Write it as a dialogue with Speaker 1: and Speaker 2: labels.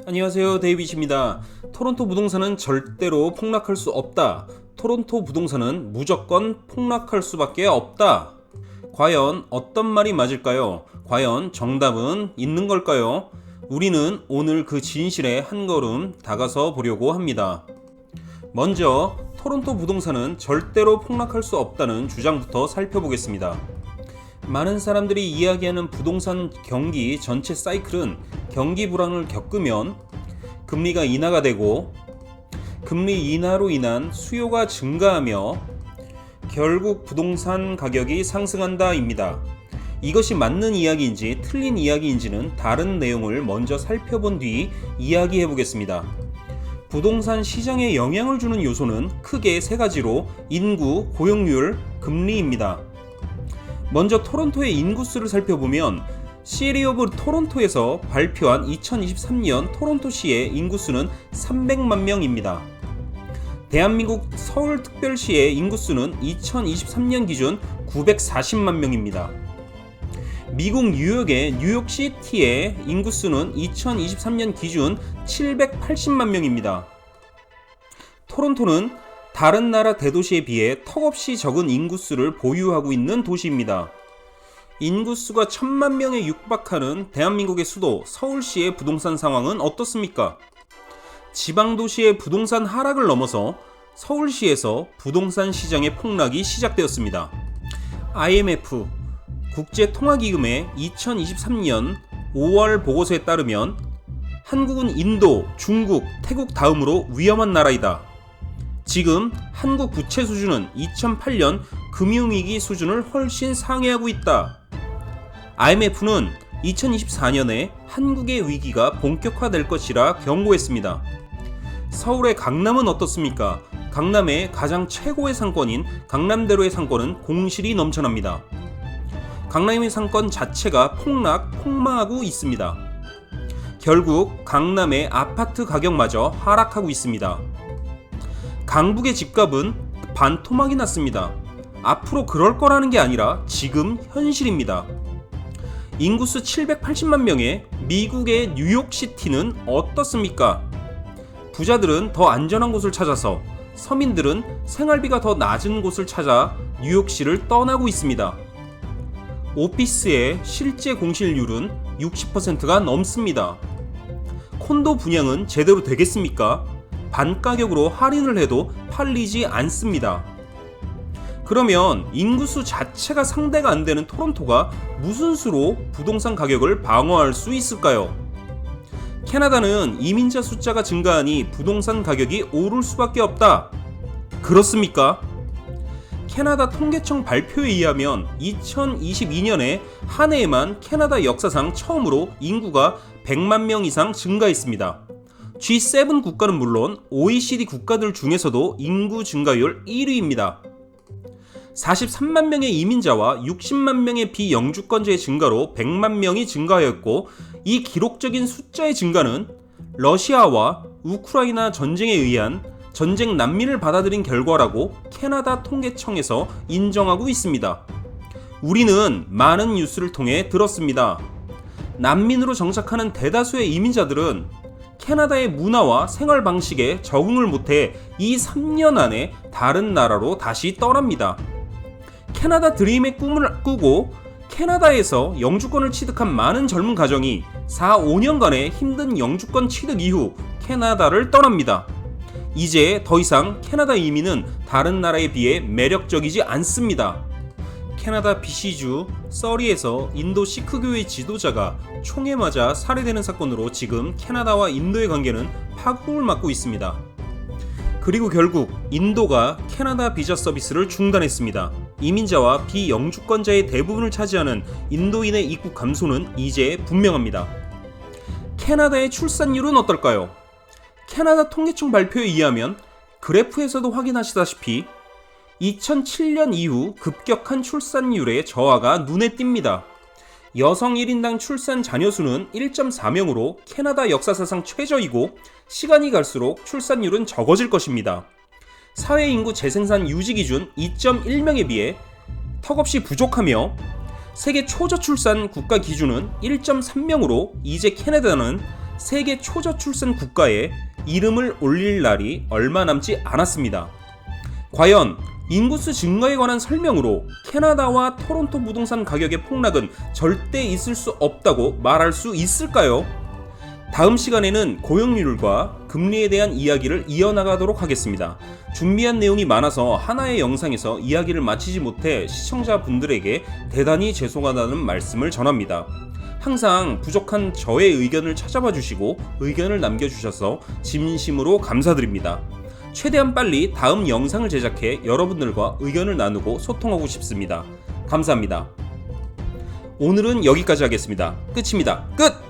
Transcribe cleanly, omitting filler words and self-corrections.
Speaker 1: 안녕하세요, 데이빗입니다. 토론토 부동산은 절대로 폭락할 수 없다. 토론토 부동산은 무조건 폭락할 수밖에 없다. 과연 어떤 말이 맞을까요? 과연 정답은 있는 걸까요? 우리는 오늘 그 진실에 한 걸음 다가서 보려고 합니다. 먼저 토론토 부동산은 절대로 폭락할 수 없다는 주장부터 살펴보겠습니다. 많은 사람들이 이야기하는 부동산 경기 전체 사이클은 경기 불황을 겪으면 금리가 인하가 되고 금리 인하로 인한 수요가 증가하며 결국 부동산 가격이 상승한다입니다. 이것이 맞는 이야기인지 틀린 이야기인지는 다른 내용을 먼저 살펴본 뒤 이야기해 보겠습니다. 부동산 시장에 영향을 주는 요소는 크게 세 가지로 인구, 고용률, 금리입니다. 먼저 토론토의 인구수를 살펴보면 시리 오브 토론토에서 발표한 2023년 토론토시의 인구수는 300만 명입니다. 대한민국 서울특별시의 인구수는 2023년 기준 940만 명입니다. 미국 뉴욕의 뉴욕시티의 인구수는 2023년 기준 780만 명입니다. 토론토는 다른 나라 대도시에 비해 턱없이 적은 인구수를 보유하고 있는 도시입니다. 인구수가 1000만 명에 육박하는 대한민국의 수도 서울시의 부동산 상황은 어떻습니까? 지방도시의 부동산 하락을 넘어서 서울시에서 부동산 시장의 폭락이 시작되었습니다. IMF 국제통화기금의 2023년 5월 보고서에 따르면 한국은 인도, 중국, 태국 다음으로 위험한 나라이다. 지금 한국 부채 수준은 2008년 금융위기 수준을 훨씬 상회하고 있다. IMF는 2024년에 한국의 위기가 본격화될 것이라 경고했습니다. 서울의 강남은 어떻습니까? 강남의 가장 최고의 상권인 강남대로의 상권은 공실이 넘쳐납니다. 강남의 상권 자체가 폭망하고 있습니다. 결국 강남의 아파트 가격마저 하락하고 있습니다. 강북의 집값은 반토막이 났습니다. 앞으로 그럴 거라는 게 아니라 지금 현실입니다. 인구수 780만 명의 미국의 뉴욕시티는 어떻습니까? 부자들은 더 안전한 곳을 찾아서 서민들은 생활비가 더 낮은 곳을 찾아 뉴욕시를 떠나고 있습니다. 오피스의 실제 공실률은 60%가 넘습니다. 콘도 분양은 제대로 되겠습니까? 반가격으로 할인을 해도 팔리지 않습니다. 그러면 인구수 자체가 상대가 안 되는 토론토가 무슨 수로 부동산 가격을 방어할 수 있을까요? 캐나다는 이민자 숫자가 증가하니 부동산 가격이 오를 수밖에 없다. 그렇습니까? 캐나다 통계청 발표에 의하면 2022년에 한 해에만 캐나다 역사상 처음으로 인구가 100만 명 이상 증가했습니다. G7 국가는 물론 OECD 국가들 중에서도 인구 증가율 1위입니다. 43만 명의 이민자와 60만 명의 비영주권자의 증가로 100만 명이 증가하였고, 이 기록적인 숫자의 증가는 러시아와 우크라이나 전쟁에 의한 전쟁 난민을 받아들인 결과라고 캐나다 통계청에서 인정하고 있습니다. 우리는 많은 뉴스를 통해 들었습니다. 난민으로 정착하는 대다수의 이민자들은 캐나다의 문화와 생활 방식에 적응을 못해 이 3년 안에 다른 나라로 다시 떠납니다. 캐나다 드림의 꿈을 꾸고 캐나다에서 영주권을 취득한 많은 젊은 가정이 4-5년간의 힘든 영주권 취득 이후 캐나다를 떠납니다. 이제 더 이상 캐나다 이민은 다른 나라에 비해 매력적이지 않습니다. 캐나다 BC주 서리에서 인도 시크교회 지도자가 총에 맞아 살해되는 사건으로 지금 캐나다와 인도의 관계는 파국을 맞고 있습니다. 그리고 결국 인도가 캐나다 비자 서비스를 중단했습니다. 이민자와 비영주권자의 대부분을 차지하는 인도인의 입국 감소는 이제 분명합니다. 캐나다의 출산율은 어떨까요? 캐나다 통계청 발표에 의하면 그래프에서도 확인하시다시피 2007년 이후 급격한 출산율의 저하가 눈에 띕니다. 여성 1인당 출산 자녀 수는 1.4명으로 캐나다 역사사상 최저이고, 시간이 갈수록 출산율은 적어질 것입니다. 사회인구 재생산 유지 기준 2.1명에 비해 턱없이 부족하며 세계 초저출산 국가 기준은 1.3명으로 이제 캐나다는 세계 초저출산 국가에 이름을 올릴 날이 얼마 남지 않았습니다. 과연 인구수 증가에 관한 설명으로 캐나다와 토론토 부동산 가격의 폭락은 절대 있을 수 없다고 말할 수 있을까요? 다음 시간에는 고용률과 금리에 대한 이야기를 이어나가도록 하겠습니다. 준비한 내용이 많아서 하나의 영상에서 이야기를 마치지 못해 시청자분들에게 대단히 죄송하다는 말씀을 전합니다. 항상 부족한 저의 의견을 찾아봐 주시고 의견을 남겨주셔서 진심으로 감사드립니다. 최대한 빨리 다음 영상을 제작해 여러분들과 의견을 나누고 소통하고 싶습니다. 감사합니다. 오늘은 여기까지 하겠습니다. 끝입니다. 끝!